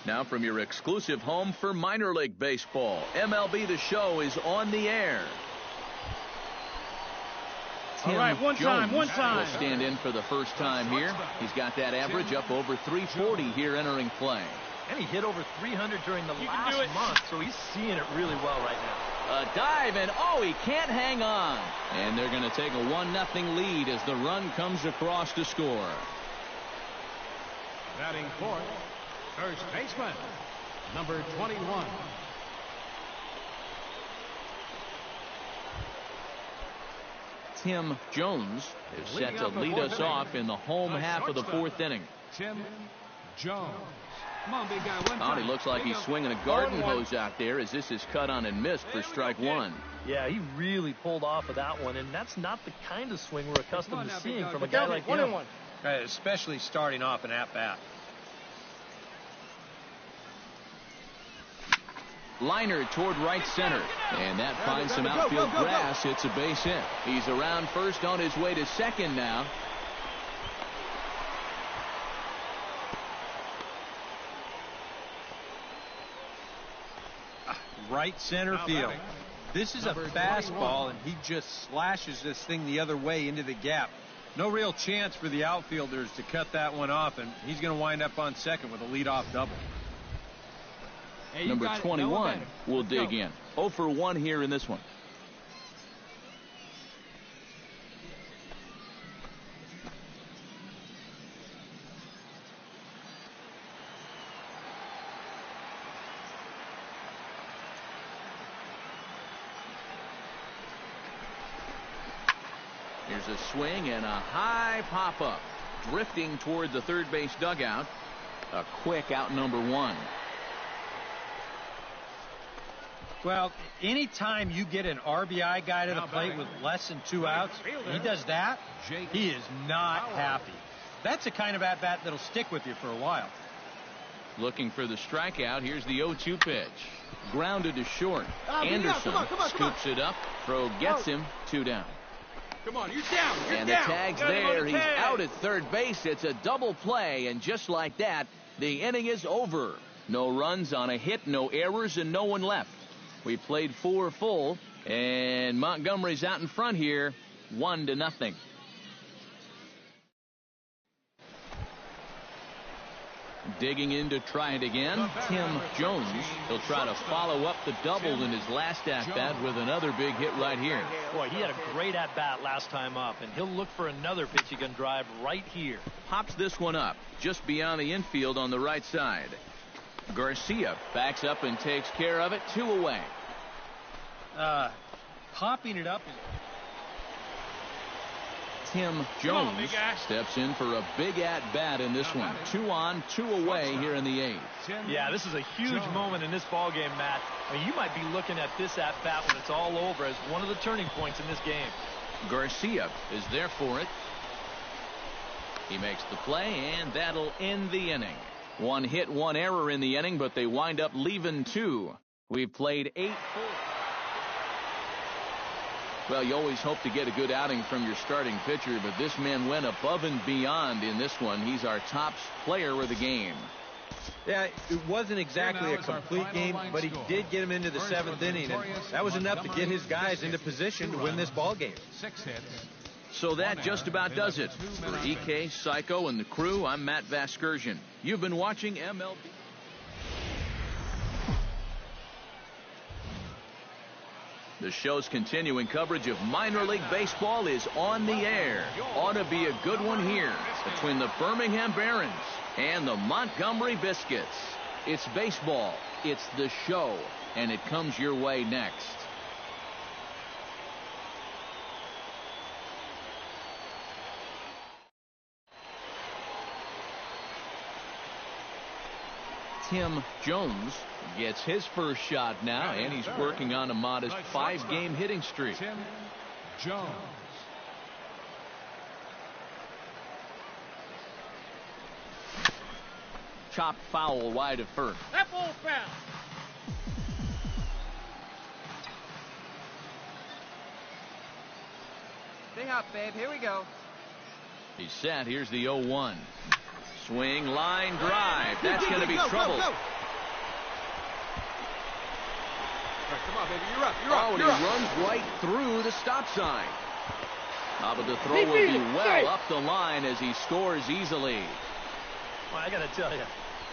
Now from your exclusive home for minor league baseball, MLB The Show is on the air. All right, one time. Will stand in for the first time here. He's got that average up over 340 here entering play. And he hit over 300 during the last month, so he's seeing it really well right now. A dive, and he can't hang on. And they're going to take a 1-0 lead as the run comes across to score. Batting fourth, first baseman, number 21. Tim Jones is set to lead us off in the home half of the fourth inning. Tim Jones. Come on, big guy. He looks like he's swinging a garden hose out there as this is cut on and missed for strike one. Yeah, he really pulled off of that one, and that's not the kind of swing we're accustomed to seeing from a guy like him. Especially starting off an at-bat. Liner toward right center, and that finds some outfield grass. It's a base hit. He's around first on his way to second now. Right center field. This is a fastball, and he just slashes this thing the other way into the gap. No real chance for the outfielders to cut that one off, and he's going to wind up on second with a leadoff double. Number 21 will dig in. 0 for 1 here in this one. Here's a swing and a high pop-up. Drifting toward the third base dugout. A quick out number 1. Well, anytime you get an RBI guy to the plate with less than 2 outs, he does that, he is not happy. That's the kind of at-bat that'll stick with you for a while. Looking for the strikeout. Here's the 0-2 pitch. Grounded to short. Anderson scoops it up. Throw gets him. 2 down. Come on, you're down. And the tag's there. He's out at third base. It's a double play, and just like that, the inning is over. No runs on a hit, no errors, and no one left. We played 4 full, and Montgomery's out in front here, 1-0. Digging in to try it again, Tim Jones. He'll try to follow up the double in his last at-bat with another big hit right here. Boy, he had a great at-bat last time up, and he'll look for another pitch he can drive right here. Pops this one up, just beyond the infield on the right side. Garcia backs up and takes care of it. 2 away. Popping it up. Tim Jones steps in for a big at-bat in this one. 2 on, 2 away here in the 8th. Yeah, this is a huge moment in this ball game, Matt. I mean, you might be looking at this at-bat when it's all over as one of the turning points in this game. Garcia is there for it. He makes the play, and that'll end the inning. 1 hit, 1 error in the inning, but they wind up leaving 2. We've played 8 full. Well, you always hope to get a good outing from your starting pitcher, but this man went above and beyond in this one. He's our top player of the game. Yeah, it wasn't exactly a complete game, but he did get him into the 7th inning, and that was enough to get his guys into position to win this ball game. 6 hits. So that just about does it. For EK, Psycho, and the crew, I'm Matt Vasgersian. You've been watching MLB. The show's continuing coverage of minor league baseball is on the air. Ought to be a good one here between the Birmingham Barons and the Montgomery Biscuits. It's baseball, it's the show, and it comes your way next. Tim Jones gets his first shot now, and he's working on a modest 5-game hitting streak. Tim Jones. Chopped foul wide of first. That ball foul. Stay hot, babe. Here we go. He's set. Here's the 0-1. Swing, line drive. That's going to be trouble. Come on, baby. You're up. Oh, and he runs right through the stop sign. But the throw will be well up the line as he scores easily. Well, I got to tell you,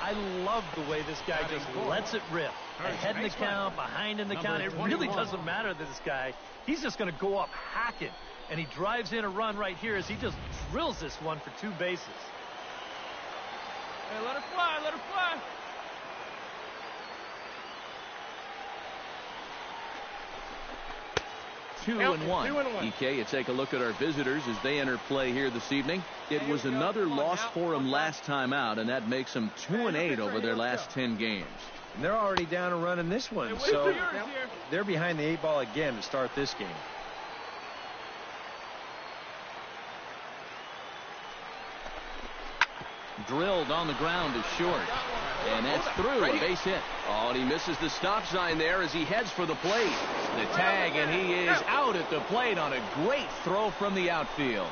I love the way this guy just lets it rip. Ahead in the count, behind in the count. It really doesn't matter to this guy. He's just going to go up hacking. And he drives in a run right here as he just drills this one for 2 bases. Hey, let her fly. Let her fly. Two and one. EK, you take a look at our visitors as they enter play here this evening. It was another loss for them last time out, and that makes them 2-8 over their last 10 games. And they're already down a run in this one, so they're behind the 8 ball again to start this game. Drilled on the ground to short. And that's through. A base hit. Oh, and he misses the stop sign there as he heads for the plate. The tag, and he is out at the plate on a great throw from the outfield.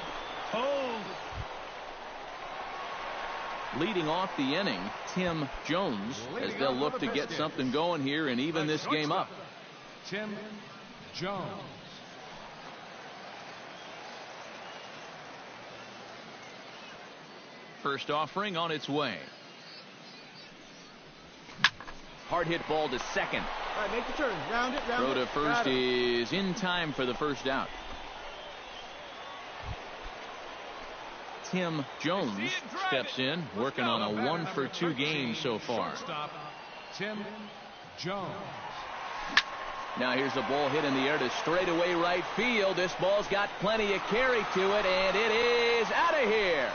Leading off the inning, Tim Jones, as they'll look to get something going here and even this game up. Tim Jones. First offering on its way. Hard hit ball to second. All right, make the turn. Round it, round Throw it. to first is in time for the first out. Tim Jones steps in, working on a 1-for-2 game so far. Shortstop, Tim Jones. Now here's a ball hit in the air to straightaway right field. This ball's got plenty of carry to it, and it is out of here.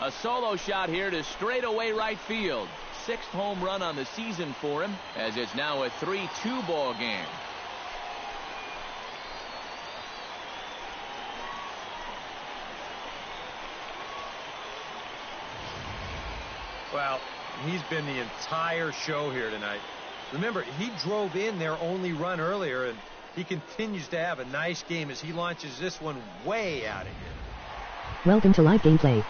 A solo shot here to straightaway right field. 6th home run on the season for him, as it's now a 3-2 ball game. Well, he's been the entire show here tonight. Remember, he drove in their only run earlier, and he continues to have a nice game as he launches this one way out of here. Welcome to live gameplay.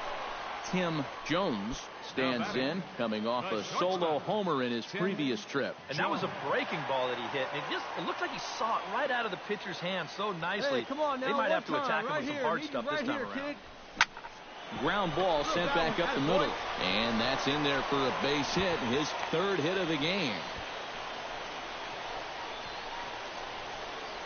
Tim Jones stands in, coming off a solo homer in his previous trip. And that was a breaking ball that he hit. And it looked like he saw it right out of the pitcher's hand so nicely. Hey, come on now, they might have to one attack him time, with some right hard here. stuff Need you this time right here, around. kid. Ground ball sent back up the middle. And that's in there for a base hit, his 3rd hit of the game.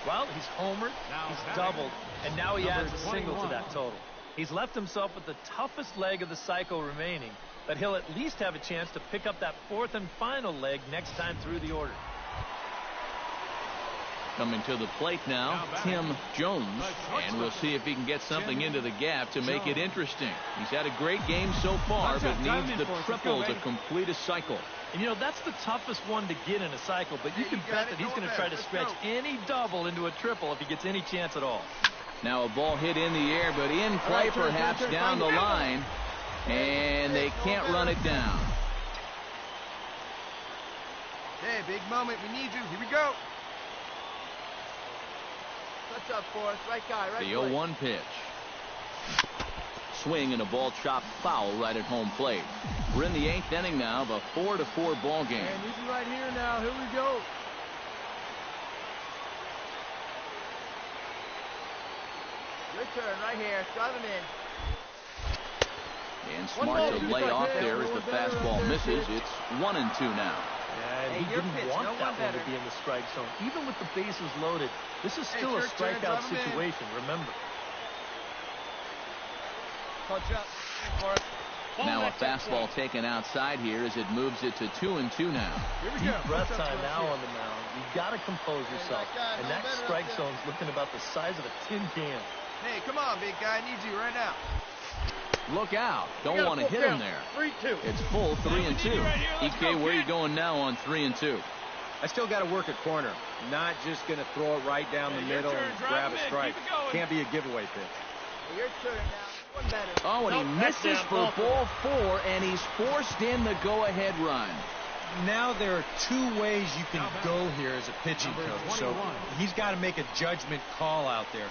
Well, he's homered, he's doubled, and now he adds a single to that total. He's left himself with the toughest leg of the cycle remaining, but he'll at least have a chance to pick up that 4th and final leg next time through the order. Coming to the plate now, Tim Jones, and we'll see if he can get something into the gap to make it interesting. He's had a great game so far, but needs the triple to complete a cycle. And you know, that's the toughest one to get in a cycle, but you can bet that he's going to try to stretch any double into a triple if he gets any chance at all. Now a ball hit in the air, but in play perhaps down the line, and they can't run it down. Hey, big moment. We need you. Here we go. What's up for us? Right guy, right The 0-1 pitch. Swing and a ball chopped foul right at home plate. We're in the 8th inning now of a 4-4 ball game. And this is right here now. Here we go. Your turn right here. Drive him in. And smart to lay off there as the fastball misses. It's 1-2 now. Yeah, and he didn't want that one to be in the strike zone. Even with the bases loaded, this is still a strikeout situation, remember. Now a fastball taken outside here as it moves it to 2-2 now. Deep breath time now on the mound. You've got to compose yourself. And that strike zone's looking about the size of a tin can. Hey, come on, big guy. I need you right now. Look out. Don't want to hit him there. 3-2. It's full 3-2. EK, where are you going now on 3-2? I still got to work at corner. Not just going to throw it right down the middle and grab a strike. Can't be a giveaway pitch. Hey, your turn now. One better. Oh, and he misses for ball 4, and he's forced in the go-ahead run. Now there are 2 ways you can go here as a pitching coach. So he's got to make a judgment call out there.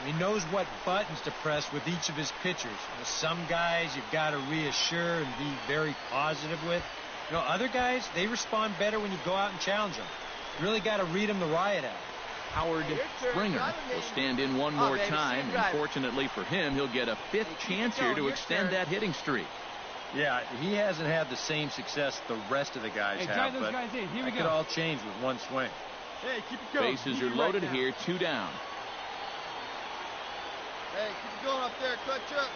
He knows what buttons to press with each of his pitchers. Some guys you've got to reassure and be very positive with. Other guys, they respond better when you go out and challenge them. You really got to read them the riot act. Howard Springer will stand in one more time. Unfortunately for him, he'll get a 5th chance here to extend that hitting streak. Yeah, he hasn't had the same success the rest of the guys have, but it could all change with one swing. Hey, keep it going. Bases are loaded here, 2 down. Hey, keep it going up there, Kutcher.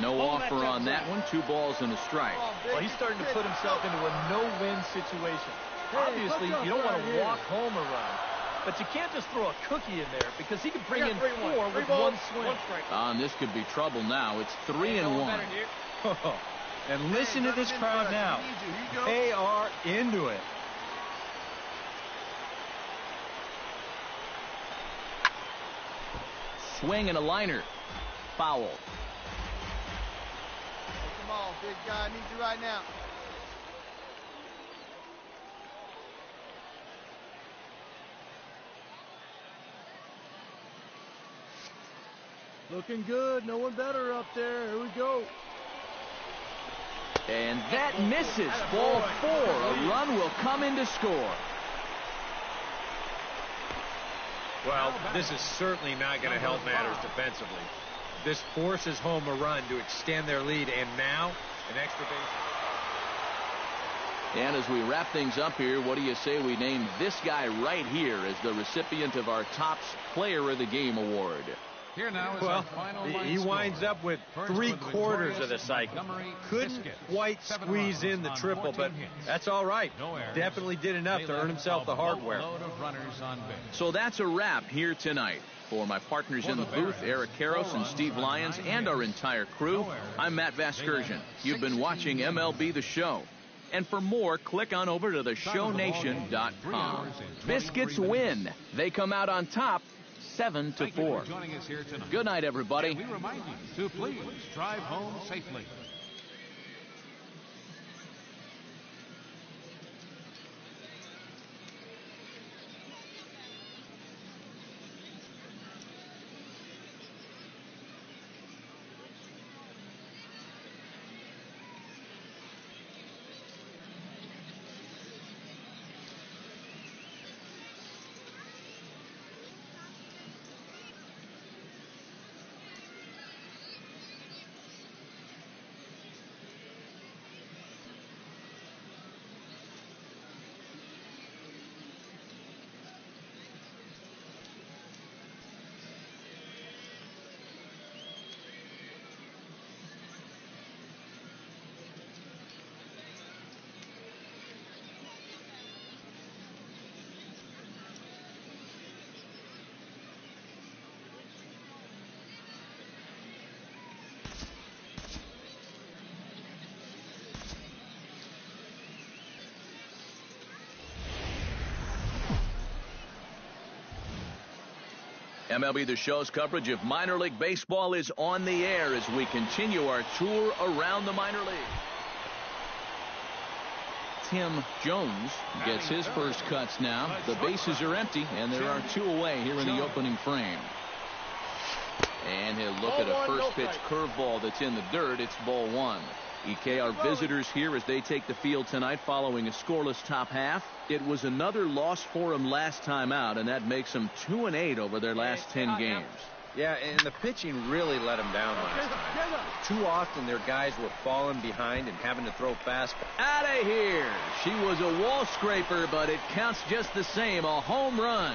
No offer on that one. 2 balls and a strike. Well, he's starting to put himself into a no-win situation. Obviously, you don't want to walk home a run, but you can't just throw a cookie in there because he could bring in 4 with one swing. And this could be trouble now. It's 3-1. And listen to this crowd now. They are into it. Swing and a liner. Foul. Hey, come on, big guy. I need you right now. Looking good. No one better up there. Here we go. And that misses. Ball 4. A run will come in to score. Well, this is certainly not going to help matters defensively. This forces home a run to extend their lead, and now an extra base. And as we wrap things up here, what do you say we name this guy right here as the recipient of our Topps Player of the Game award? Here now is well, he winds up with 3/4 of the cycle. Couldn't quite squeeze in the triple, but that's all right. Definitely did enough to earn himself the hardware. So that's a wrap here tonight. For my partners in the booth, Eric Karros and Steve Lyons, and our entire crew, I'm Matt Vasgersian. You've been watching MLB The Show. And for more, click on over to theshownation.com. Biscuits win. They come out on top 7-4. Good night, everybody. We remind you to please drive home safely. MLB The Show's coverage of minor league baseball is on the air as we continue our tour around the minor league. Tim Jones gets his first cuts now. The bases are empty, and there are 2 away here in the opening frame. And he'll look at a first pitch curveball that's in the dirt. It's ball 1. EK, our visitors here as they take the field tonight following a scoreless top half. It was another loss for them last time out, and that makes them 2-8 over their last 10 games. Yeah, and the pitching really let them down last time. Too often their guys were falling behind and having to throw fastballs. Out of here. She was a wall scraper, but it counts just the same. A home run.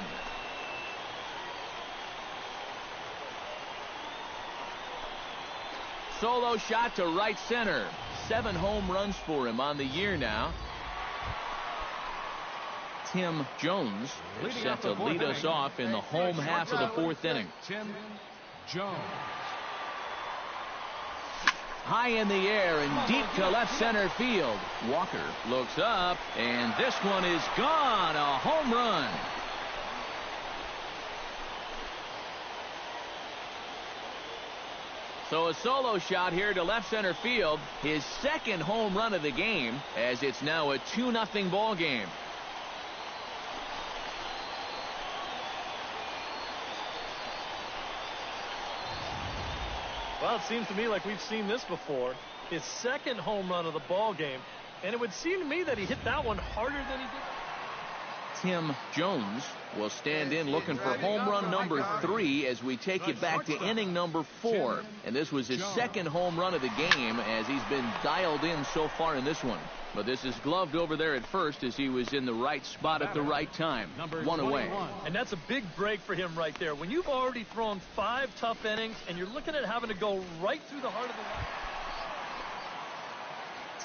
Solo shot to right center. 7 home runs for him on the year now. Tim Jones is set to lead us off in the home half of the 4th inning. Tim Jones. High in the air and deep to left center field. Walker looks up, and this one is gone. A home run. So a solo shot here to left center field. His 2nd home run of the game, as it's now a 2-0 ball game. Well, it seems to me like we've seen this before. His second home run of the ball game, and it would seem to me that he hit that one harder than he did. Tim Jones will stand in looking for home run number 3 as we take you back to inning number 4. And this was his second home run of the game as he's been dialed in so far in this one. But this is gloved over there at first as he was in the right spot at the right time. 1 away. And that's a big break for him right there. When you've already thrown 5 tough innings and you're looking at having to go right through the heart of the line.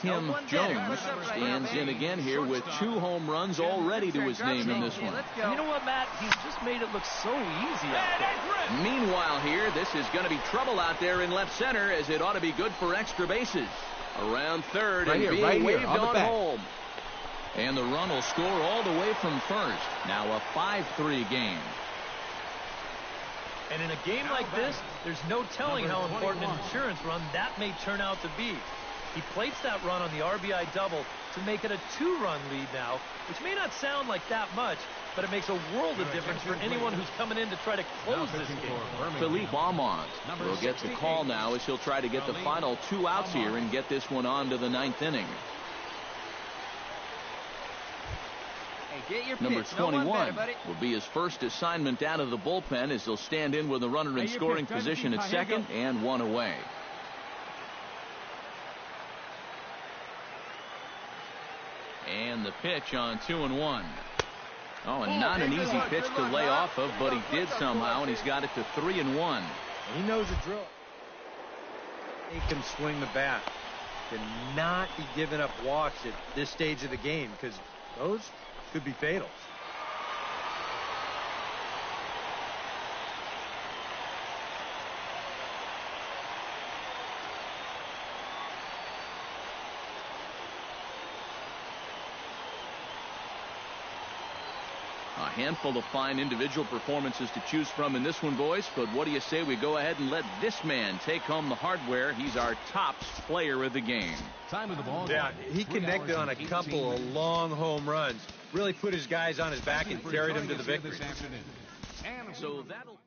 Tim Jones stands in again here with 2 home runs already to his name in this one. And you know what, Matt? He's just made it look so easy out there. Meanwhile here, this is going to be trouble out there in left center as it ought to be good for extra bases. Around third and being waved on home. And the run will score all the way from first. Now a 5-3 game. And in a game like this, there's no telling how important an insurance run that may turn out to be. He plates that run on the RBI double to make it a 2-run lead now, which may not sound like that much, but it makes a world of difference for anyone who's coming in to try to close this game. Philippe Aumont will get the call now as he'll try to get the final 2 outs here and get this one on to the 9th inning. Number 21 will be his first assignment out of the bullpen as he'll stand in with a runner in scoring position at second and 1 away. And the pitch on 2-1. Oh, and not an easy pitch to lay off of, but he did somehow, and he's got it to 3-1. He knows the drill. He can swing the bat. Cannot be giving up walks at this stage of the game because those could be fatal. A handful of fine individual performances to choose from in this one, boys. But what do you say we go ahead and let this man take home the hardware? He's our top player of the game. Time of the ball. Yeah, he connected on a couple of long home runs. Really put his guys on his back and carried them to the victory. So that'll...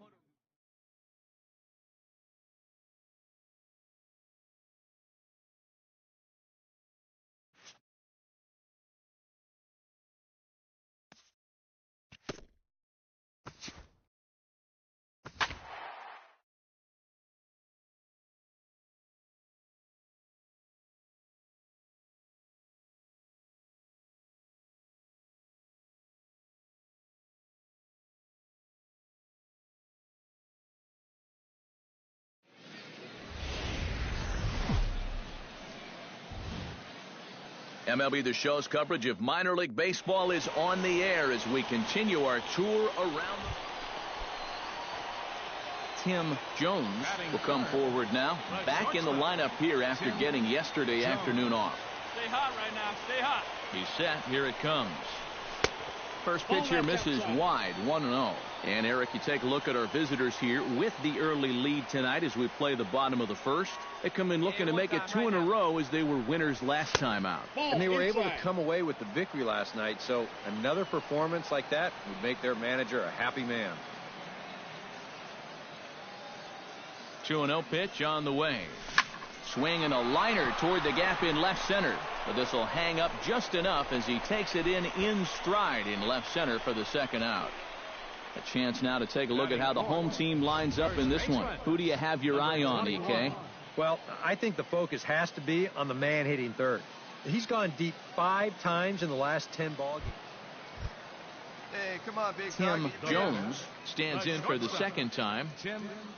MLB The Show's coverage of minor league baseball is on the air as we continue our tour around. Tim Jones will come forward now, back in the lineup here after getting yesterday afternoon off. Stay hot right now. Stay hot. He's set. Here it comes. First pitch here misses wide, 1-0. And Eric, you take a look at our visitors here with the early lead tonight as we play the bottom of the first. They come in looking to make it 2 in a row as they were winners last time out. And they were able to come away with the victory last night, so another performance like that would make their manager a happy man. 2-0 pitch on the way. Swing and a liner toward the gap in left center. But this will hang up just enough as he takes it in stride in left center for the second out. A chance now to take a look at how the home team lines up in this one. Who do you have your eye on, EK? Well, I think the focus has to be on the man hitting third. He's gone deep 5 times in the last 10 ball games. Hey, come on, big Tim Jones stands in for the second time.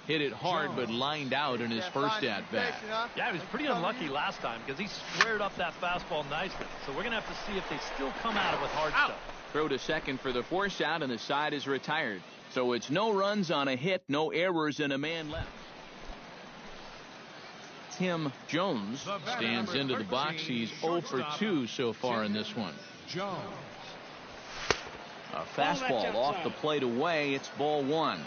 Hit it hard but lined out in his first at-bat. Yeah, he was pretty unlucky last time because he squared up that fastball nicely. So we're going to have to see if they still come at it with hard stuff. Throw to second for the force out, and the side is retired. So it's no runs on a hit, no errors, and a man left. Tim Jones stands into the box. He's 0 for 2 so far in this one. A fastball off the plate away. It's ball 1.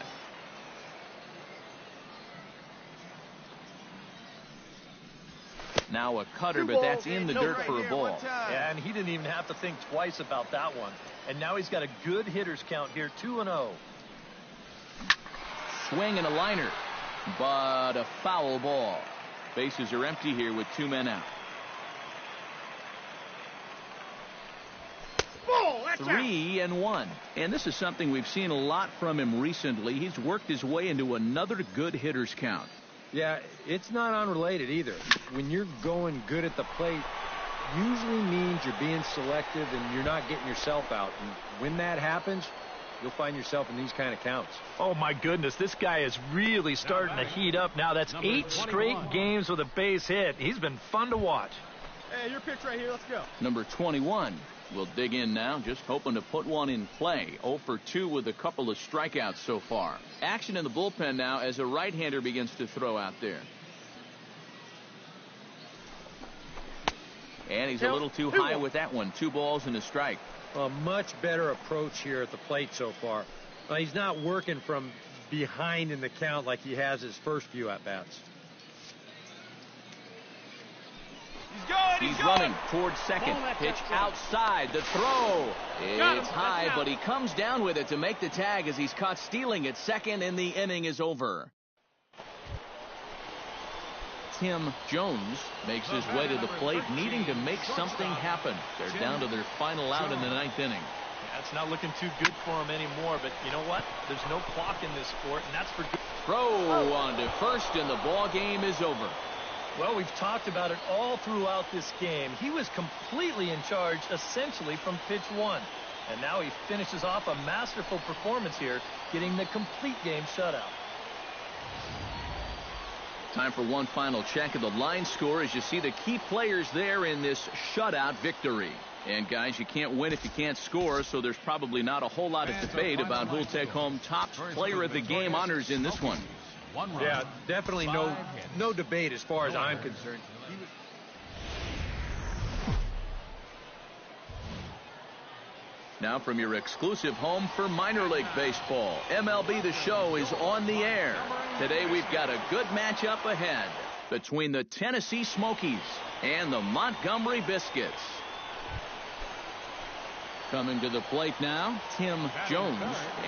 Now a cutter, but that's in the dirt for a ball. Yeah, and he didn't even have to think twice about that one. And now he's got a good hitters count here, 2-0. Swing and a liner. but a foul ball. Bases are empty here with 2 men out. 3-1. And this is something we've seen a lot from him recently. He's worked his way into another good hitter's count. Yeah, it's not unrelated either. When you're going good at the plate, usually means you're being selective and you're not getting yourself out. And when that happens, you'll find yourself in these kind of counts. Oh, my goodness. This guy is really starting to heat up now. That's 8 straight games with a base hit. He's been fun to watch. Hey, your pitch right here. Let's go. Number 21 will dig in now, just hoping to put one in play. 0 for 2 with a couple of strikeouts so far. Action in the bullpen now as a right-hander begins to throw out there. And he's a little too high with that one. 2 balls and a strike. A much better approach here at the plate so far. He's not working from behind in the count like he has his first few at-bats. He's running towards second. Pitch outside. The throw. It's high, but he comes down with it to make the tag as he's caught stealing at second, and the inning is over. Tim Jones makes his way to the plate, needing to make something happen. They're down to their final out in the 9th inning. That's not looking too good for him anymore, but you know what? There's no clock in this sport, and that's for good. Throw on to first, and the ball game is over. Well, we've talked about it all throughout this game. He was completely in charge, essentially, from pitch 1. And now he finishes off a masterful performance here, getting the complete game shutout. Time for one final check of the line score as you see the key players there in this shutout victory. And, guys, you can't win if you can't score, so there's probably not a whole lot of debate about who'll take home top player of the game honors in this one. Yeah, definitely no debate as far as I'm concerned. Now from your exclusive home for minor league baseball, MLB The Show is on the air. Today we've got a good matchup ahead between the Tennessee Smokies and the Montgomery Biscuits. Coming to the plate now, Tim Jones,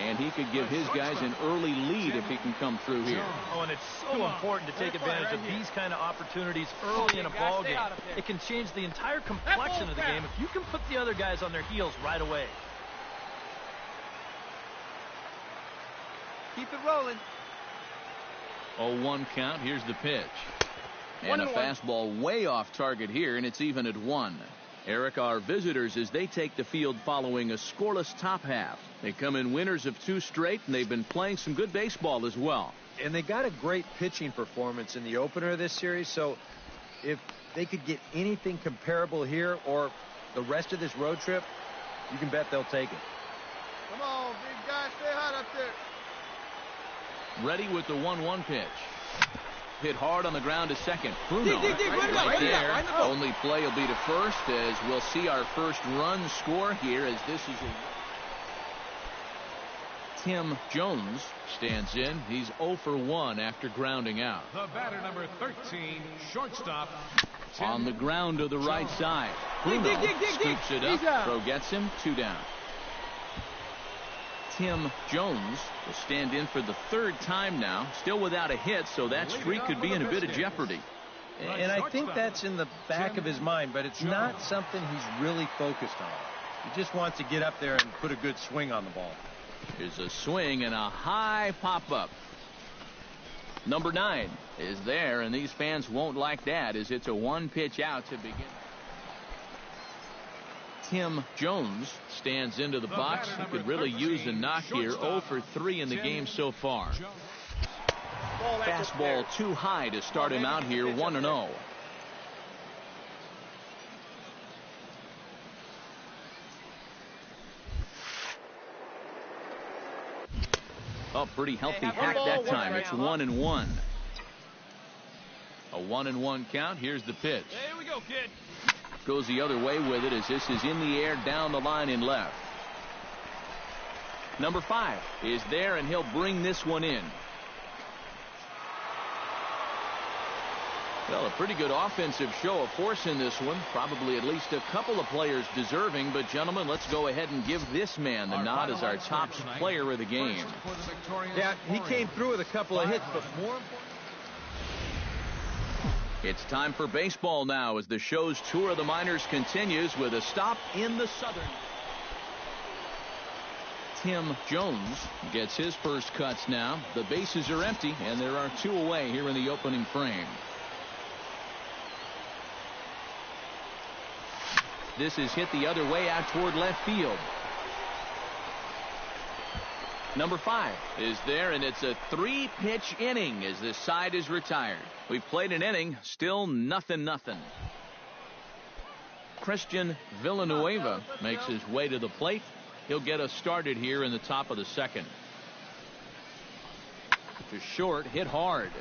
and he could give his guys an early lead if he can come through here. Oh, and it's so important to take advantage of these kind of opportunities early in a ball game. It can change the entire complexion of the game if you can put the other guys on their heels right away. Keep it rolling. 0-1 count. Here's the pitch. And a fastball way off target here, and it's even at 1. Eric, our visitors, as they take the field following a scoreless top half. They come in winners of 2 straight, and they've been playing some good baseball as well. And they got a great pitching performance in the opener of this series, so if they could get anything comparable here or the rest of this road trip, you can bet they'll take it. Come on, big guy. Stay hot up there. Ready with the 1-1 pitch. Hit hard on the ground to second. Bruno right there. Only play will be to first as we'll see our first run score here as this is Tim Jones stands in. He's 0 for 1 after grounding out. The batter number 13, shortstop. On the ground to the right side. Bruno scoops it up. Throw gets him. 2 down. Tim Jones will stand in for the 3rd time now, still without a hit, so that streak could be in a bit of jeopardy. And I think that's in the back of his mind, but it's not something he's really focused on. He just wants to get up there and put a good swing on the ball. Here's a swing and a high pop-up. Number 9 is there, and these fans won't like that as it's a 1-pitch out to begin. Tim Jones stands into the box. He could really use a knock here. 0 for 3 in the game so far. Fastball too high to start him out here. 1-0. Oh, pretty healthy hack that time. It's 1-1. A 1-1 count. Here's the pitch. Here we go, kid. Goes the other way with it as this is in the air down the line in left. Number 5 is there, and he'll bring this one in. Well, a pretty good offensive show of force in this one. Probably at least a couple of players deserving. But, gentlemen, let's go ahead and give this man the nod as our top player of the game. Yeah, he came through with a couple of hits, but more important. It's time for baseball now as the show's tour of the minors continues with a stop in the Southern. Tim Jones gets his first cuts now. The bases are empty, and there are 2 away here in the opening frame. This is hit the other way out toward left field. Number 5 is there, and it's a 3-pitch inning as this side is retired. We've played an inning, still 0-0. Christian Villanueva makes his way to the plate. He'll get us started here in the top of the second. To short, hit hard.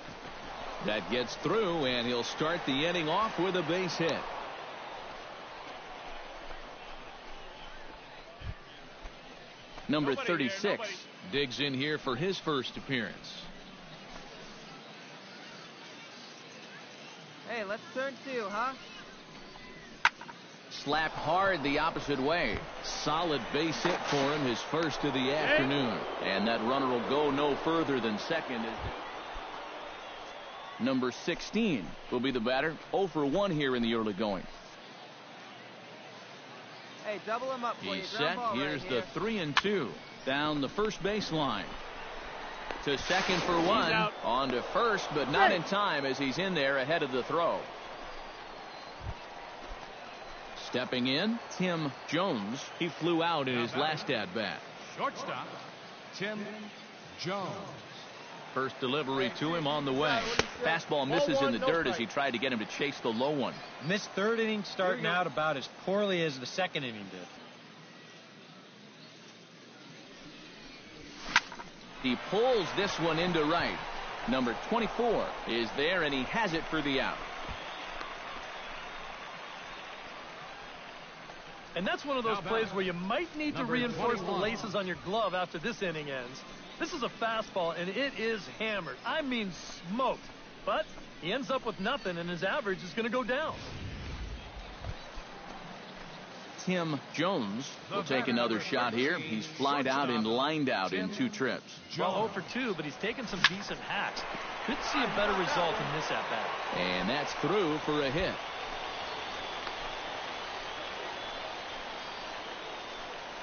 That gets through, and he'll start the inning off with a base hit. Number 36 digs in here for his first appearance. Hey, let's turn 2, huh? Slapped hard the opposite way. Solid base hit for him, his first of the afternoon. And that runner will go no further than second. Number 16 will be the batter. 0 for 1 here in the early going. Hey, double him up. He's set. Here's the 3-2 down the first baseline. To second for 1. On to first, but not in time as he's in there ahead of the throw. Stepping in, Tim Jones. He flew out in his last at-bat. Shortstop, Tim Jones. First delivery to him on the way. Fastball misses in the dirt as he tried to get him to chase the low one. Missed third inning starting out about as poorly as the second inning did. He pulls this one into right. Number 24 is there, and he has it for the out. And that's one of those plays where you might need to reinforce the laces on your glove after this inning ends. This is a fastball, and it is hammered. I mean smoked. But he ends up with nothing, and his average is going to go down. Tim Jones will take another shot here. He's flied out and lined out in 2 trips. Well, 0 for 2, but he's taken some decent hacks. Could see a better result in this at-bat. And that's through for a hit.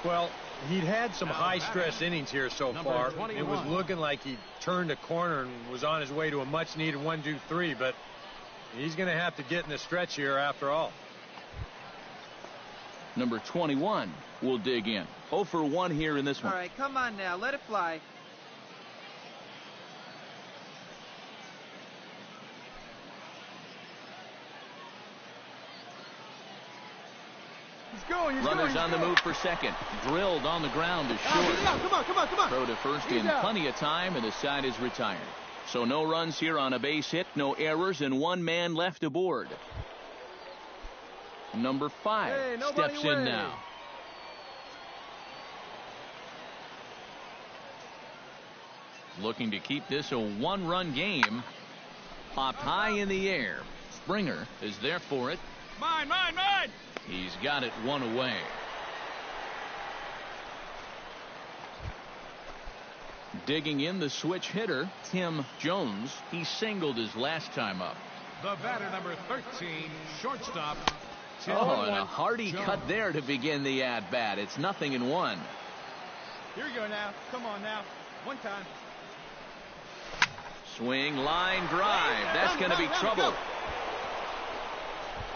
Well, he'd had some high-stress innings here so far. It was looking like he turned a corner and was on his way to a much-needed 1-2-3, but he's going to have to get in the stretch here after all. Number 21 will dig in. 0 for 1 here in this one. All right, come on now. Let it fly. Runners on the move for second. Drilled on the ground to short. Come on. Throw to first in plenty of time, and the side is retired. So no runs here on a base hit, no errors, and 1 man left aboard. Number 5 steps in now. Looking to keep this a 1-run game. Popped high in the air. Springer is there for it. Mine. He's got it 1 away. Digging in the switch hitter, Tim Jones. He singled his last time up. The batter, number 13, shortstop, Tim and a hearty Jones. cut there to begin the at-bat. It's 0-1. Here we go now. Come on now. 1 time. Swing, line, drive. That's going to be trouble.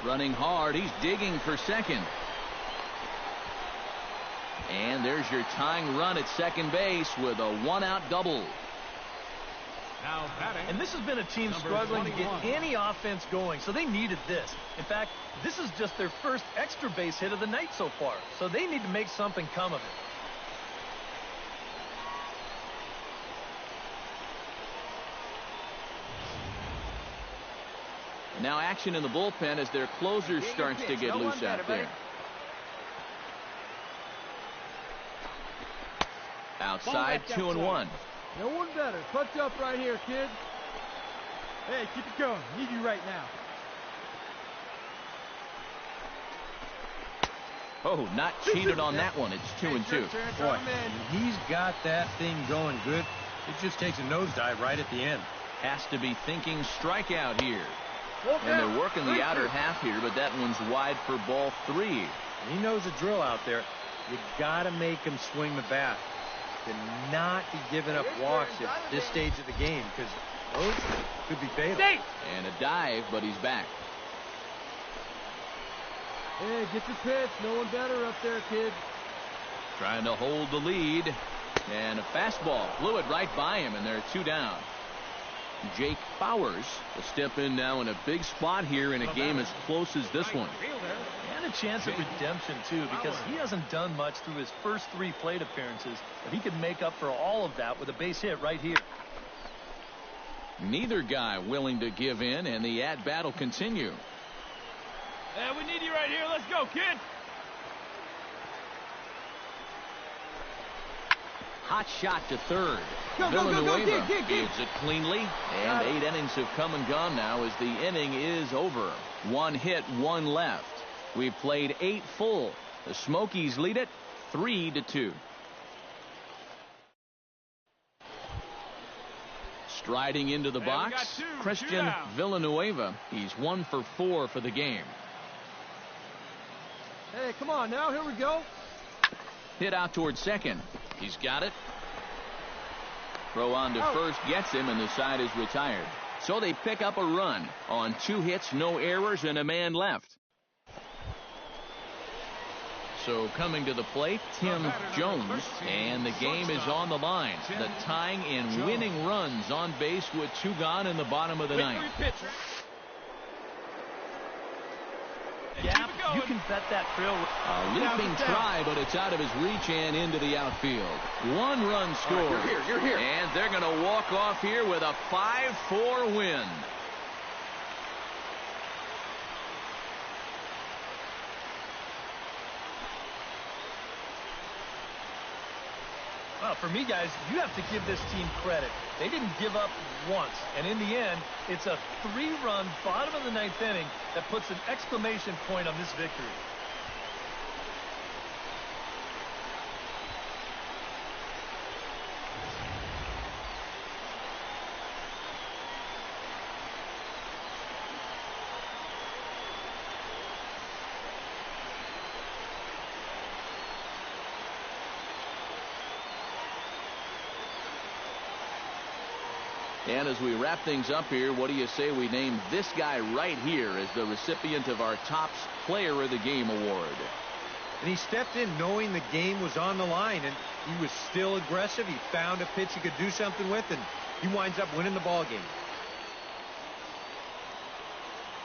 Running hard. He's digging for second. And there's your tying run at second base with a 1-out double. Now batting. And this has been a team struggling to get any offense going, so they needed this. In fact, this is just their first extra base hit of the night so far, so they need to make something come of it. Now action in the bullpen as their closer starts to get loose out there. Outside, 2-1. No one better. Punch up right here, kid. Hey, keep it going. Need you right now. Oh, not cheated on that one. It's 2-2. Boy, when he's got that thing going good, it just takes a nosedive right at the end. Has to be thinking strikeout here. And they're working the outer half here, but that one's wide for ball 3. He knows the drill out there. You got to make him swing the bat. To not be giving up walks at this stage of the game, because those could be fatal. And a dive, but he's back. Hey, get your pitch. No one better up there, kid. Trying to hold the lead. And a fastball flew it right by him, and they're 2 down. Jake Bowers will step in now in a big spot here in a game as close as this one. And a chance at redemption, too, because he hasn't done much through his first 3 plate appearances, but he could make up for all of that with a base hit right here. Neither guy willing to give in, and the at-bat will continue. Yeah, we need you right here. Let's go, kid. Hot shot to third. Go, Villanueva dig. fields it cleanly, and 8 innings have come and gone now as the inning is over. 1 hit, 1 left. We've played 8 full. The Smokies lead it 3-2. Striding into the box, Christian Villanueva. He's 1 for 4 for the game. Hey, come on now. Here we go. Hit out towards second. He's got it. Throw on to first gets him, and the side is retired. So they pick up a run on 2 hits, no errors, and a man left. So coming to the plate, Tim Jones, and the game is on the line. The tying and winning runs on base with 2 gone in the bottom of the 9th. Yeah, you can bet that trail. A leaping try, but it's out of his reach and into the outfield. 1 run scored. You're here. And they're going to walk off here with a 5-4 win. Well, for me, guys, you have to give this team credit. They didn't give up once. And in the end, it's a 3-run bottom of the 9th inning that puts an exclamation point on this victory. And as we wrap things up here, what do you say we name this guy right here as the recipient of our Topps Player of the Game award? And he stepped in knowing the game was on the line, and he was still aggressive. He found a pitch he could do something with, and he winds up winning the ball game.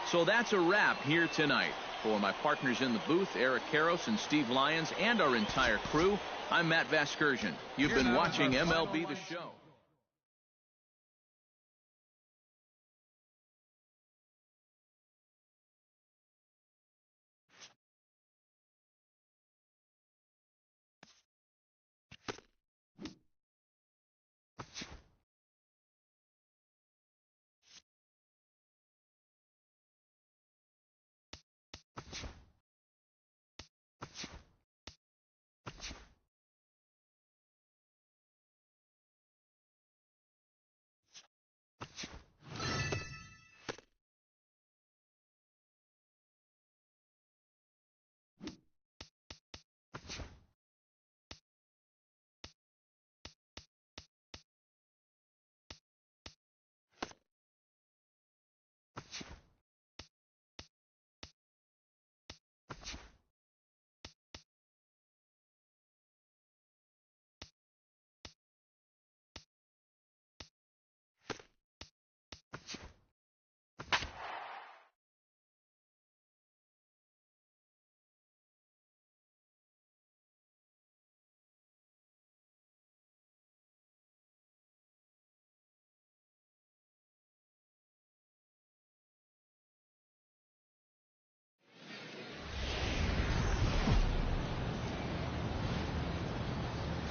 So that's a wrap here tonight. For my partners in the booth, Eric Karros and Steve Lyons, and our entire crew, I'm Matt Vasgersian. You've been watching MLB The Show.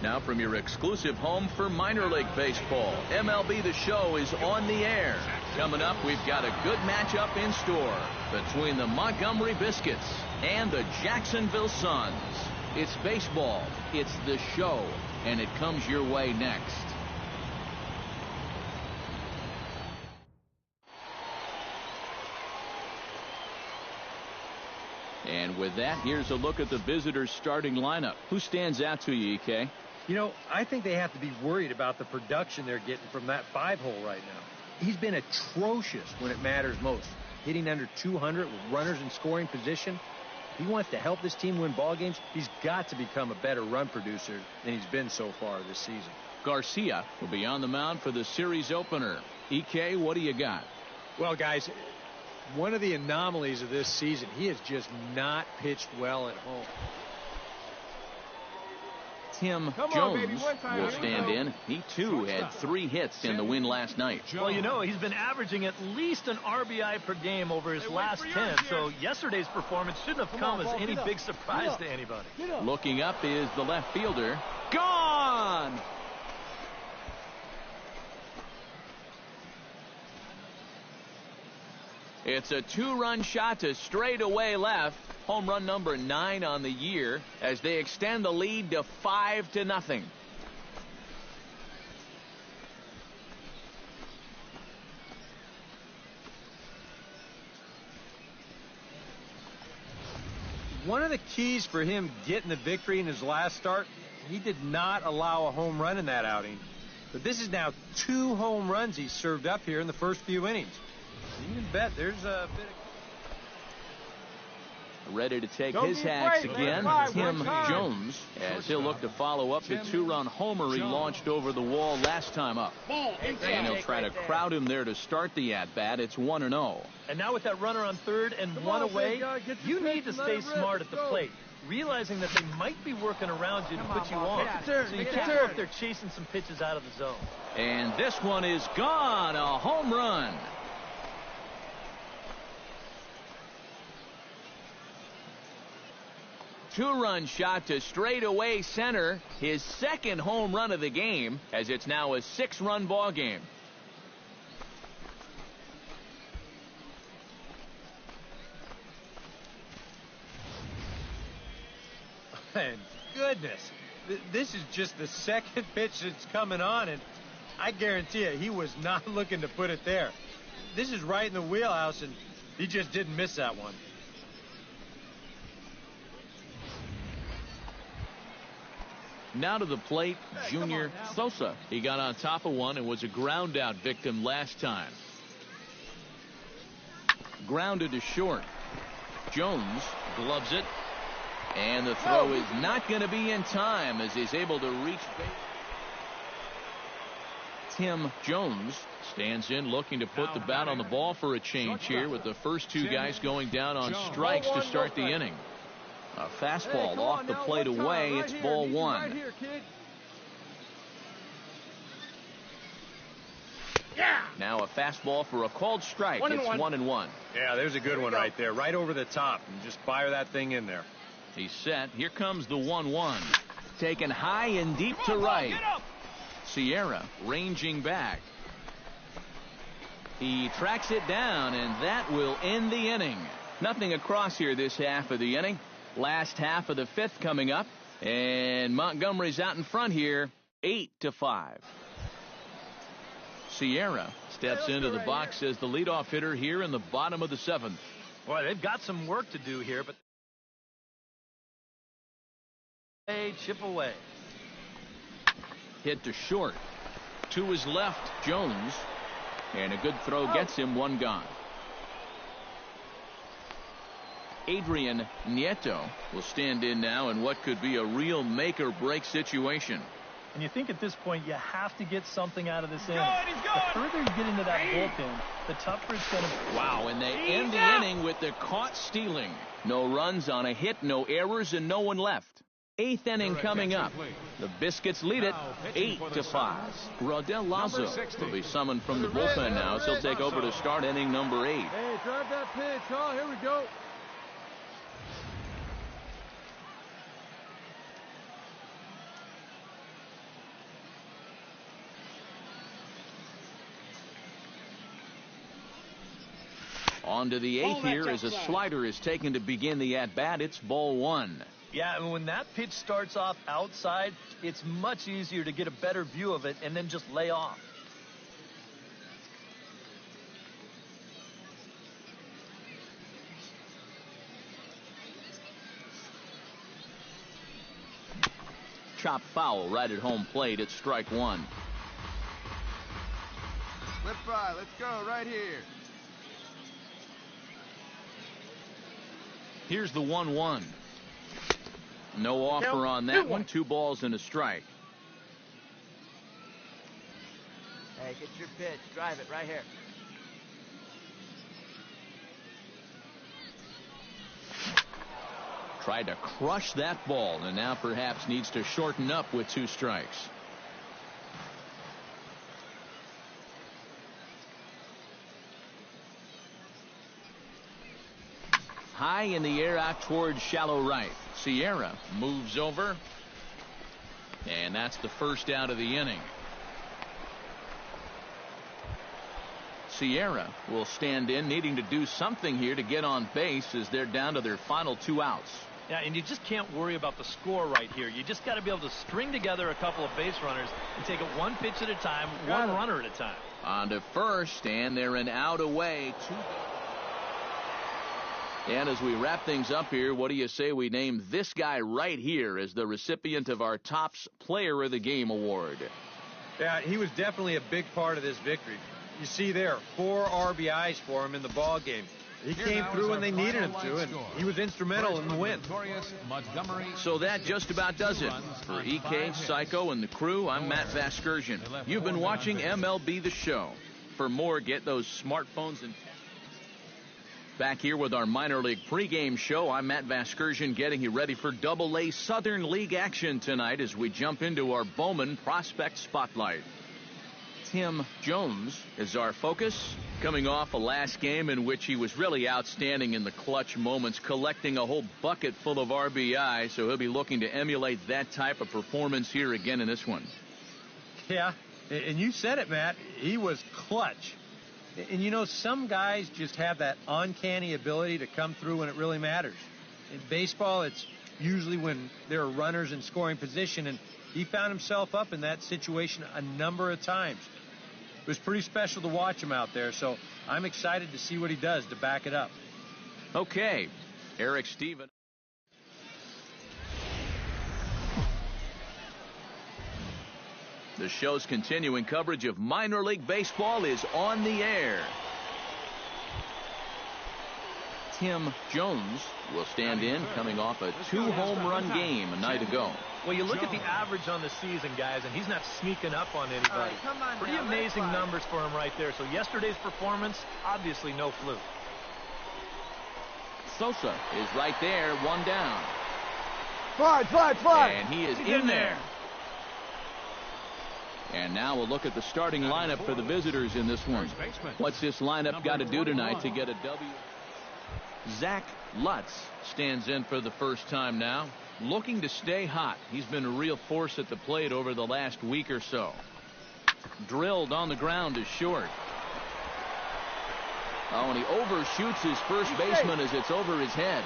Now from your exclusive home for minor league baseball, MLB The Show is on the air. Coming up, we've got a good matchup in store between the Montgomery Biscuits and the Jacksonville Suns. It's baseball, it's the show, and it comes your way next. And with that, here's a look at the visitors' starting lineup. Who stands out to you, EK? You know, I think they have to be worried about the production they're getting from that 5-hole right now. He's been atrocious when it matters most, hitting under 200 with runners in scoring position. If he wants to help this team win ball games, he's got to become a better run producer than he's been so far this season. Garcia will be on the mound for the series opener. EK, what do you got? Well, guys, one of the anomalies of this season, he has just not pitched well at home. Tim Jones will stand in. He, too, had 3 hits in the win last night. Well, you know, he's been averaging at least an RBI per game over his last 10, so yesterday's performance shouldn't have come as any big surprise to anybody. Looking up is the left fielder. Gone! It's a 2-run shot to straightaway left. Home run number 9 on the year as they extend the lead to 5-0. One of the keys for him getting the victory in his last start, he did not allow a home run in that outing. But this is now 2 home runs he's served up here in the first few innings. You can bet there's a bit of... Ready to take his hacks again, Tim Jones, as he'll look to follow up the 2-run homer he launched over the wall last time up. And he'll try to crowd him there to start the at-bat. It's 1-0. And now with that runner on third and 1 away, you need to stay smart at the plate, realizing that they might be working around you to put you on. So you can't know if they're chasing some pitches out of the zone. And this one is gone, a home run. Two-run shot to straightaway center, his second home run of the game, as it's now a 6-run ball game. And goodness, this is just the second pitch that's coming on, and I guarantee you he was not looking to put it there. This is right in the wheelhouse, and he just didn't miss that one. Now to the plate, Junior Sosa. He got on top of one and was a ground-out victim last time. Grounded to short. Jones gloves it. And the throw is not going to be in time as he's able to reach base. Tim Jones stands in looking to put the bat on the ball for a change here with the first 2 guys going down on strikes to start the inning. A fastball off the plate away. It's ball 1. Now a fastball for a called strike. It's 1-1. Yeah, there's a good one right there. Right over the top. And just fire that thing in there. He's set. Here comes the 1-1. Taken high and deep to right. Sierra ranging back. He tracks it down, and that will end the inning. Nothing across here this half of the inning. Last half of the 5th coming up, and Montgomery's out in front here, 8-5. Sierra steps into the box as the leadoff hitter here in the bottom of the 7th. Boy, they've got some work to do here, but they chip away. Hit to short. To his left, Jones, and a good throw gets him 1 gone. Adrian Nieto will stand in now in what could be a real make-or-break situation. And you think at this point you have to get something out of this inning. The further you get into that bullpen, the tougher it's going to be. Wow, and they end the inning with the caught stealing. No runs on a hit, no errors, and no one left. 8th inning coming up. The Biscuits lead it 8-5. Rodell Lazo will be summoned from the bullpen now, so he'll take over to start inning number 8. Hey, drive that pitch, huh? Here we go. On to the 8th here as a slider is taken to begin the at-bat. It's ball 1. Yeah, and when that pitch starts off outside, it's much easier to get a better view of it and then just lay off. Chop foul right at home plate. It's strike 1. Flip fly, let's go right here. Here's the 1-1. No offer on that one. 2 balls and a strike. Hey, get your pitch. Drive it right here. Tried to crush that ball and now perhaps needs to shorten up with 2 strikes. High in the air out towards shallow right. Sierra moves over. And that's the first out of the inning. Sierra will stand in, needing to do something here to get on base as they're down to their final 2 outs. Yeah, and you just can't worry about the score right here. You just got to be able to string together a couple of base runners and take it 1 pitch at a time, 1 runner at a time. On to first, and they're an out away. 2. And as we wrap things up here, what do you say we name this guy right here as the recipient of our Topps Player of the Game award? Yeah, he was definitely a big part of this victory. You see there, 4 RBIs for him in the ball game. He came through when they needed him to, and he was instrumental in the win. So that just about does it. For EK, Psycho, and the crew, I'm Matt Vasgersian. You've been watching MLB The Show. For more, get those smartphones and... Back here with our minor league pregame show, I'm Matt Vasgersian getting you ready for Double-A Southern League action tonight as we jump into our Bowman Prospect Spotlight. Tim Jones is our focus, coming off a last game in which he was really outstanding in the clutch moments, collecting a whole bucket full of RBI, so he'll be looking to emulate that type of performance here again in this one. Yeah, and you said it, Matt. He was clutch. And you know, some guys just have that uncanny ability to come through when it really matters. In baseball, it's usually when there are runners in scoring position, and he found himself up in that situation a number of times. It was pretty special to watch him out there, so I'm excited to see what he does to back it up. Okay, Eric Steven. The show's continuing coverage of minor league baseball is on the air. Tim Jones will stand in, coming off a 2-home run game a night ago. Well, you look at the average on the season, guys, and he's not sneaking up on anybody. Pretty amazing numbers for him right there. So yesterday's performance, obviously no fluke. Sosa is right there, 1 down. Fly. And he is in there. And now we'll look at the starting lineup for the visitors in this one. What's this lineup got to do tonight to get a W? Zach Lutz stands in for the first time now, looking to stay hot. He's been a real force at the plate over the last week or so. Drilled on the ground is short. Oh, and he overshoots his first baseman as it's over his head.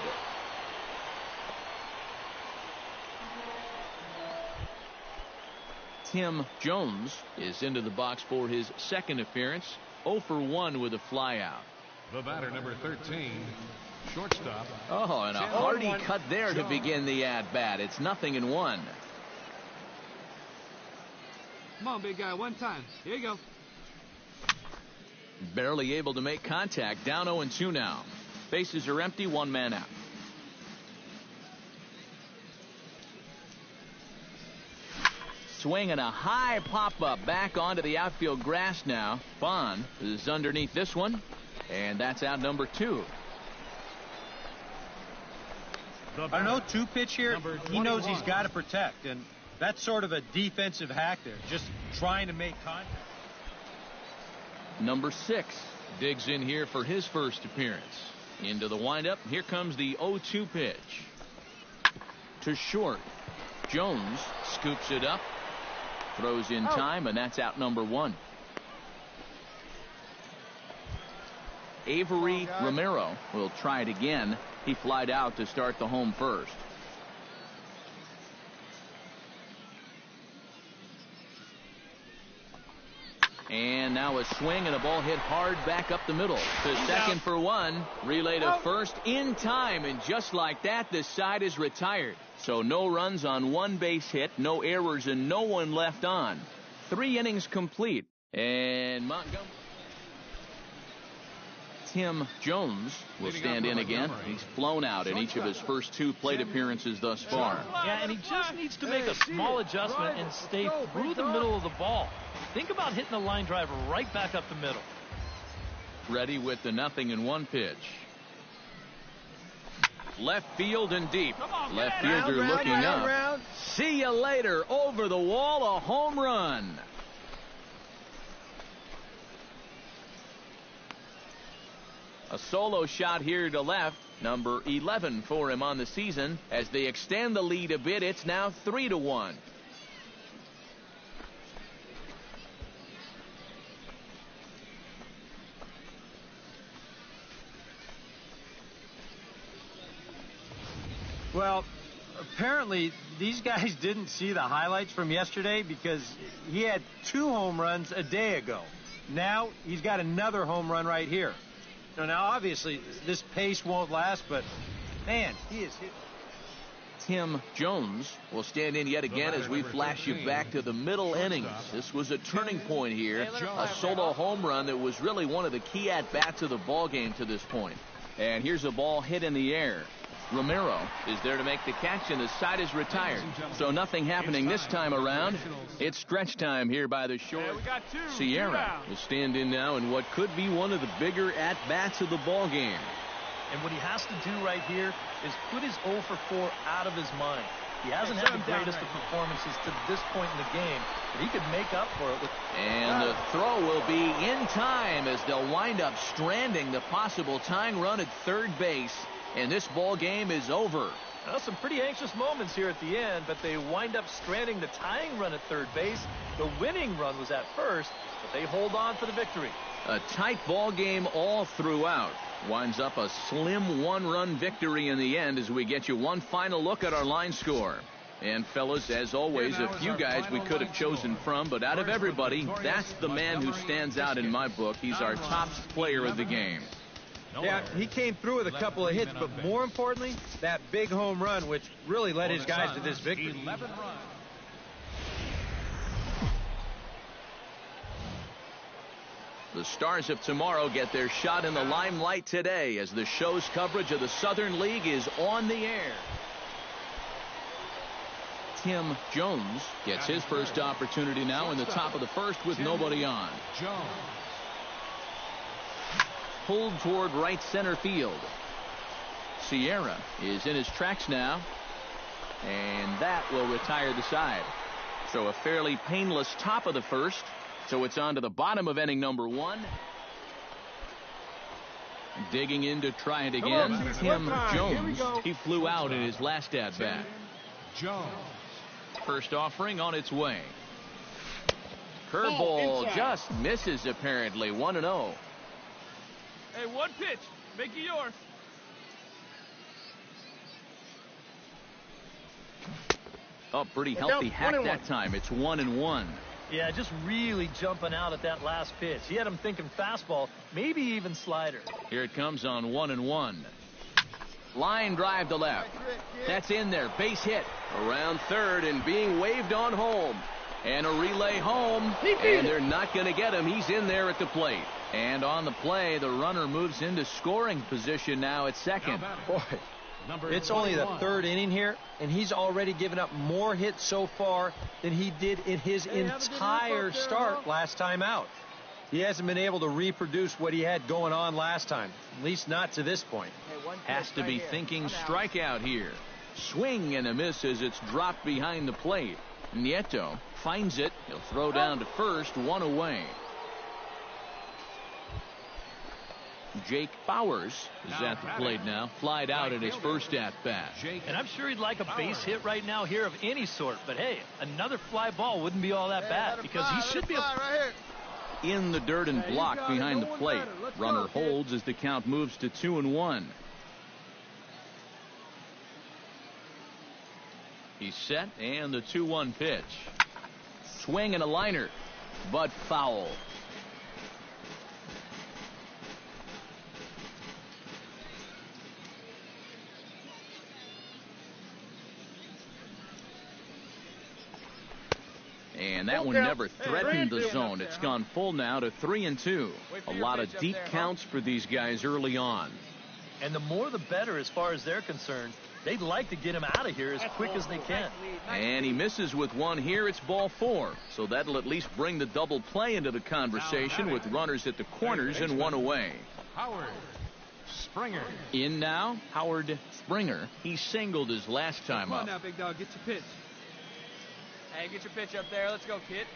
Tim Jones is into the box for his second appearance. 0 for 1 with a flyout. The batter, number 13, shortstop. Oh, and a hearty cut there to begin the at-bat. It's 0-1. Come on, big guy, 1 time. Here you go. Barely able to make contact. Down 0-2 now. Bases are empty. 1 man out. Swing and a high pop-up back onto the outfield grass now. Bond is underneath this one, and that's out number 2. I know 2-pitch here. He knows he's got to protect, and that's sort of a defensive hack there, just trying to make contact. Number 6 digs in here for his first appearance. Into the windup. Here comes the 0-2 pitch. To short. Jones scoops it up. Throws in time, and that's out number 1. Avery Romero will try it again. He flied out to start the home first. And now a swing and a ball hit hard back up the middle. To second for one. Relay to first in time. And just like that, the side is retired. So no runs on one base hit, no errors, and no one left on. 3 innings complete. And Montgomery. Tim Jones will stand in again. He's flown out in each of his first 2 plate appearances thus far. Yeah, and he just needs to make a small adjustment and stay through the middle of the ball. Think about hitting a line drive right back up the middle. Ready with the 0-1 pitch. Left field and deep. Left fielder looking up. See you later. Over the wall, a home run. A solo shot here to left. Number 11 for him on the season. As they extend the lead a bit, it's now 3-1. Well, apparently these guys didn't see the highlights from yesterday because he had 2 home runs a day ago. Now he's got another home run right here. Now obviously this pace won't last, but man, he is hit. Tim Jones will stand in yet again as we flash you back to the middle innings. This was a turning point here. A solo home run that was really one of the key at-bats of the ball game to this point. And here's a ball hit in the air. Romero is there to make the catch, and the side is retired. So nothing happening this time around. It's stretch time here by the shore. Sierra will stand in now in what could be one of the bigger at-bats of the ball game. And what he has to do right here is put his 0 for 4 out of his mind. He hasn't had the greatest of performances to this point in the game, but he could make up for it with... And the throw will be in time as they'll wind up stranding the possible tying run at third base. And this ball game is over. Well, some pretty anxious moments here at the end, but they wind up stranding the tying run at third base. The winning run was at first, but they hold on for the victory. A tight ball game all throughout. Winds up a slim 1-run victory in the end as we get you one final look at our line score. And fellas, as always, a few guys we could have chosen from, but out of everybody, that's the man who stands out in my book. He's our top player of the game. Yeah, he came through with a couple of hits, but more importantly, that big home run, which really led his guys to this victory. 11 runs. The Stars of tomorrow get their shot in the limelight today as the show's coverage of the Southern League is on the air. Tim Jones gets his first opportunity now in the top of the first with nobody on. Pulled toward right center field. Sierra is in his tracks now, and that will retire the side. So a fairly painless top of the first. So it's on to the bottom of inning number 1. Digging in to try it again. Tim Jones. He flew out in his last at-bat. First offering on its way. Curveball just misses apparently. 1-0. Hey, one pitch. Make it yours. Oh, pretty healthy hack that time. It's 1-1. Yeah, just really jumping out at that last pitch. He had him thinking fastball, maybe even slider. Here it comes on 1-1. Line drive to left. That's in there. Base hit. Around third and being waved on home. And a relay home. And they're not going to get him. He's in there at the plate. And on the play, the runner moves into scoring position now at second. Boy, it's only the third inning here, and he's already given up more hits so far than he did in his entire start last time out. He hasn't been able to reproduce what he had going on last time, at least not to this point. Has to be thinking strikeout here. Swing and a miss as it's dropped behind the plate. Nieto finds it. He'll throw down to first, 1 away. Jake Bowers is at the plate now. Flied out at his first at-bat. And I'm sure he'd like a base hit right now here of any sort. But, hey, another fly ball wouldn't be all that bad because he should be able... in the dirt and blocked behind the plate. Runner holds as the count moves to 2-1. He's set, and the 2-1 pitch. Swing and a liner, but foul. And that one never threatened the zone. It's gone full now to 3-2. A lot of deep counts for these guys early on. And the more the better as far as they're concerned. They'd like to get him out of here as quick as they can. And he misses with one here. It's ball 4. So that'll at least bring the double play into the conversation with runners at the corners and one away. Howard Springer. In now, Howard Springer. He singled his last time up. Come on now, big dog. Get your pitch. Hey, get your pitch up there. Let's go, kid.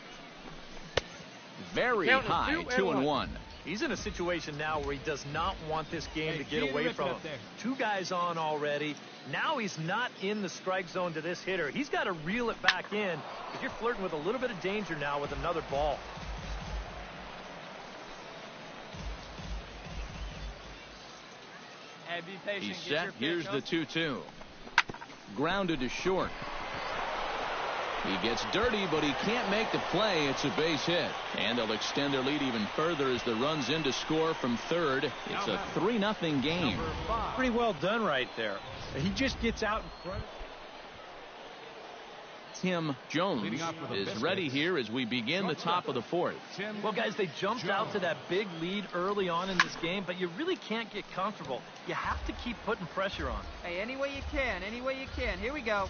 Very high, 2-1. He's in a situation now where he does not want this game to get away from him. 2 guys on already. Now he's not in the strike zone to this hitter. He's got to reel it back in because you're flirting with a little bit of danger now with another ball. Hey, be patient. He's set. Here's the 2-2. Grounded to short. He gets dirty, but he can't make the play. It's a base hit. And they'll extend their lead even further as the run's in to score from third. It's a 3-0 game. Pretty well done right there. He just gets out in front. Tim Jones is ready here as we begin the top of the 4th. Well, guys, they jumped out to that big lead early on in this game, but you really can't get comfortable. You have to keep putting pressure on. Hey, any way you can. Any way you can. Here we go.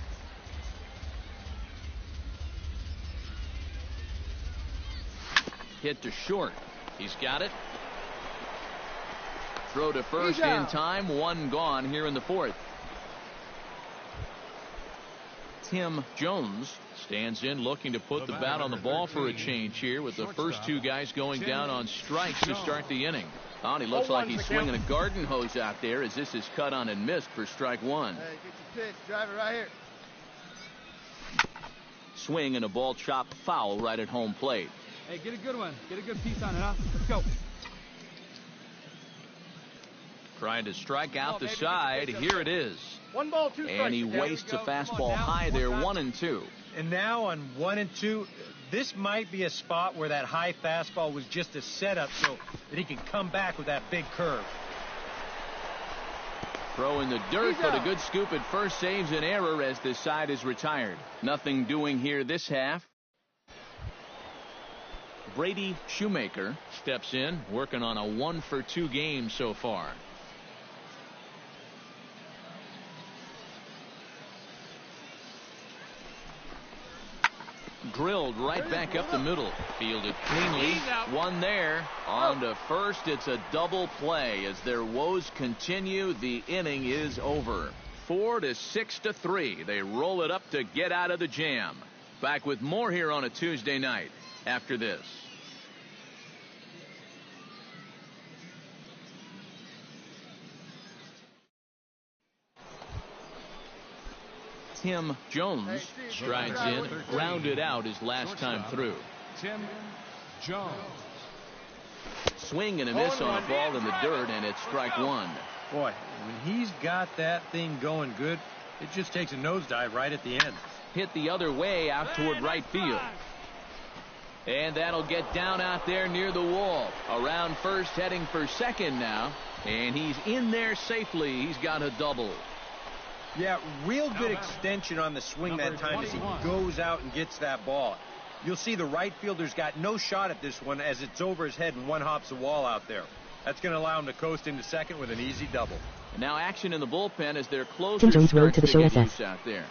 Hit to short. He's got it. Throw to first in time. 1 gone here in the 4th. Tim Jones stands in looking to put the bat on the ball for a change here with the first 2 guys going down on strikes to start the inning. Oh, and he looks like he's swinging a garden hose out there as this is cut on and missed for strike 1. Hey, get your pitch. Drive it right here. Swing and a ball chopped foul right at home plate. Hey, get a good one. Get a good piece on it, huh? Let's go. Trying to strike out the side. Here it is. 1 ball, 2 strikes. And he wastes a fastball high there, 1-2. And now on 1-2, this might be a spot where that high fastball was just a setup so that he can come back with that big curve. Throw in the dirt, but a good scoop at first saves an error as this side is retired. Nothing doing here this half. Brady Shoemaker steps in, working on a 1-for-2 game so far. Drilled right back up the middle. Fielded cleanly. One there. On to first. It's a double play as their woes continue. The inning is over. 4-6-3. They roll it up to get out of the jam. Back with more here on a Tuesday night after this. Tim Jones strides in, grounded out his last time through. Tim Jones. Swing and a miss on a ball in the dirt, and it's strike 1. Boy, when he's got that thing going good, it just takes a nosedive right at the end. Hit the other way out toward right field. And that'll get down out there near the wall. Around first, heading for second now. And he's in there safely. He's got a double. Yeah, real good extension on the swing that time as he goes out and gets that ball. You'll see the right fielder's got no shot at this one as it's over his head and one hops the wall out there. That's going to allow him to coast into second with an easy double. And now action in the bullpen as their closer Tim Jones road to the show get SS. use out there.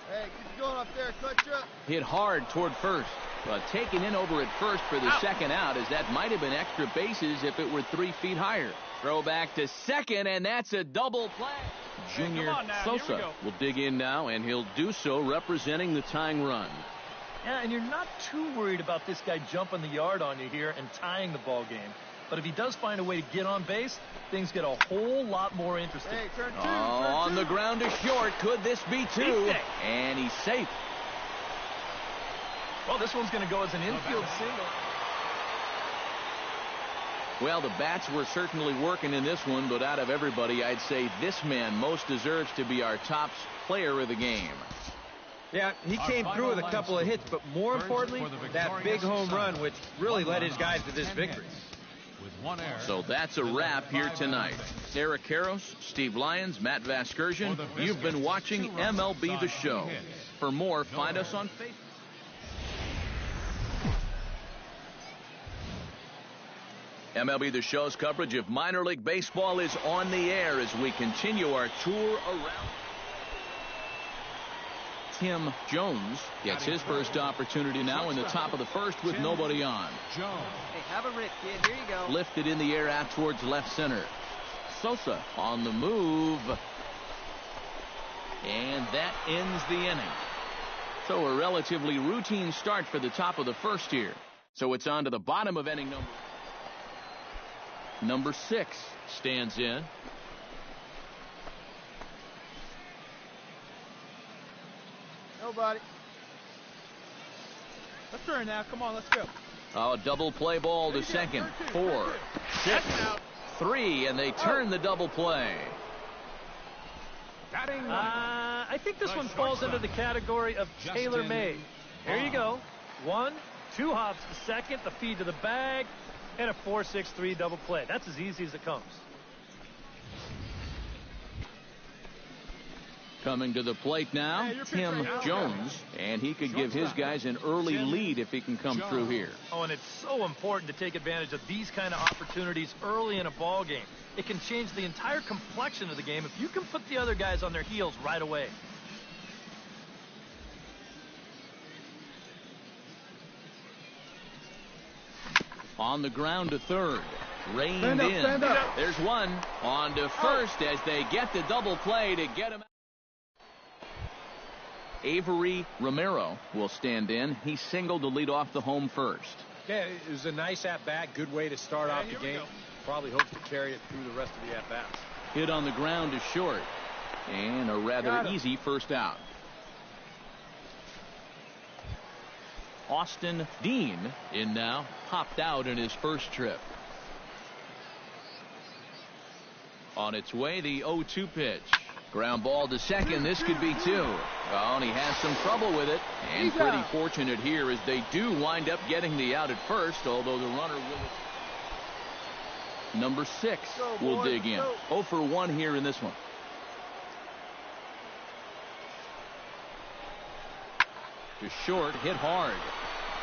Hey, keep going up there, clutch up. Hit hard toward first. But taken in over at first for the second out, as that might have been extra bases if it were 3 feet higher. Throw back to second, and that's a double play. Junior Sosa will dig in now, and he'll do so representing the tying run. Yeah, and you're not too worried about this guy jumping the yard on you here and tying the ball game. But if he does find a way to get on base, things get a whole lot more interesting. Hey, turn 2. On the ground to short. Could this be 2? And he's safe. Well, this one's going to go as an infield single. Well, the bats were certainly working in this one, but out of everybody, I'd say this man most deserves to be our top player of the game. Yeah, he came through with a couple of hits, but more importantly, that big home run, which really led his guys to this victory. So that's a wrap here tonight. Eric Karros, Steve Lyons, Matt Vasgersian, you've been watching MLB The Show. For more, find us on Facebook. MLB The Show's coverage of minor league baseball is on the air as we continue our tour around. Tim Jones gets his first opportunity now in the top of the first with nobody on. Hey, have a rip, kid. Here you go. Lifted in the air out towards left center. Sosa on the move. And that ends the inning. So a relatively routine start for the top of the first here. So it's on to the bottom of inning number 6 stands in. Nobody. Let's turn now. Come on, let's go. Oh, double play ball to second. 4, 6, 3, and they turn the double play. I think this one falls under the category of tailor-made. Here you go. 1, 2 hops to second, the feed to the bag, and a 4-6-3 double play. That's as easy as it comes. Coming to the plate now, Tim Jones, and he could give his guys an early lead if he can come through here. Oh, and it's so important to take advantage of these kind of opportunities early in a ball game. It can change the entire complexion of the game if you can put the other guys on their heels right away. On the ground to third. Reined in. There's one. On to first as they get the double play to get him out. Avery Romero will stand in. He singled to lead off the home first. Yeah, it was a nice at-bat. Good way to start off the game. Probably hopes to carry it through the rest of the at-bats. Hit on the ground to short. And a rather easy first out. Austin Dean in now. Popped out in his first trip. On its way, the 0-2 pitch. Ground ball to second. This could be 2. Oh, and he has some trouble with it. And pretty fortunate here as they do wind up getting the out at first, although the runner will. Number 6 will dig in. 0 for 1 here in this one. To short, hit hard.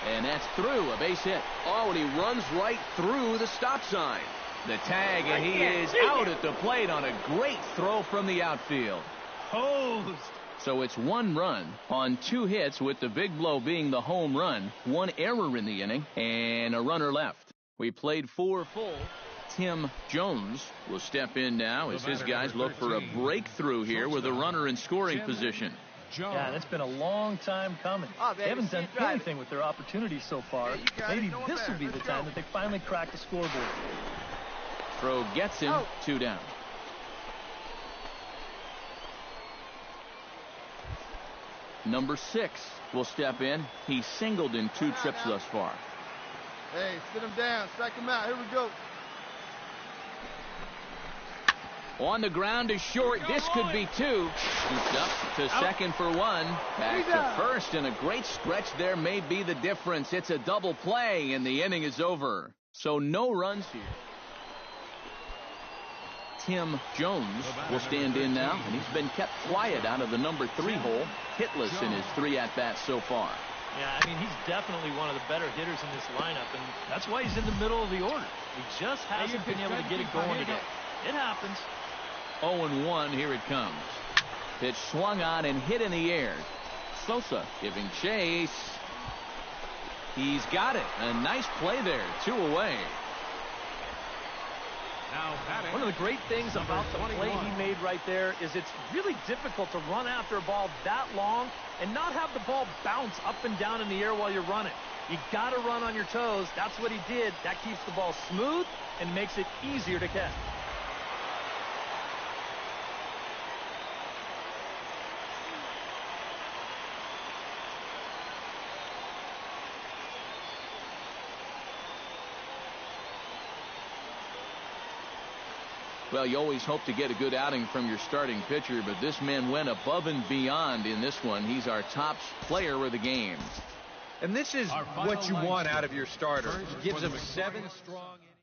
And that's through, a base hit. Oh, and he runs right through the stop sign. The tag, and he is out at the plate on a great throw from the outfield. Hosed. So it's 1 run on 2 hits, with the big blow being the home run. 1 error in the inning, and a runner left. We played 4 full. Tim Jones will step in now as his guys look for a breakthrough here with a runner in scoring position. Yeah, and it's been a long time coming. They haven't done anything with their opportunities so far. Maybe this will be the time that they finally crack the scoreboard. Throw gets him. 2 down. Number 6 will step in. He singled in 2 trips thus far. Hey, sit him down. Strike him out. Here we go. On the ground to short. This could be 2. Scooped up to second for 1. Back to first, and a great stretch there may be the difference. It's a double play, and the inning is over. So no runs here. Tim Jones will stand in now, and he's been kept quiet out of the number 3 hole. Hitless in his 3 at-bats so far. Yeah, I mean, he's definitely one of the better hitters in this lineup, and that's why he's in the middle of the order. He just hasn't been able to get it going today. It happens. 0-1, here it comes. Pitch swung on and hit in the air. Sosa giving chase. He's got it. A nice play there. 2 away. One of the great things about the play he made right there is it's really difficult to run after a ball that long and not have the ball bounce up and down in the air while you're running. You got to run on your toes. That's what he did. That keeps the ball smooth and makes it easier to catch. Well, you always hope to get a good outing from your starting pitcher, but this man went above and beyond in this one. He's our top player of the game. And this is what you want out of your starter. Gives him 7 strong innings.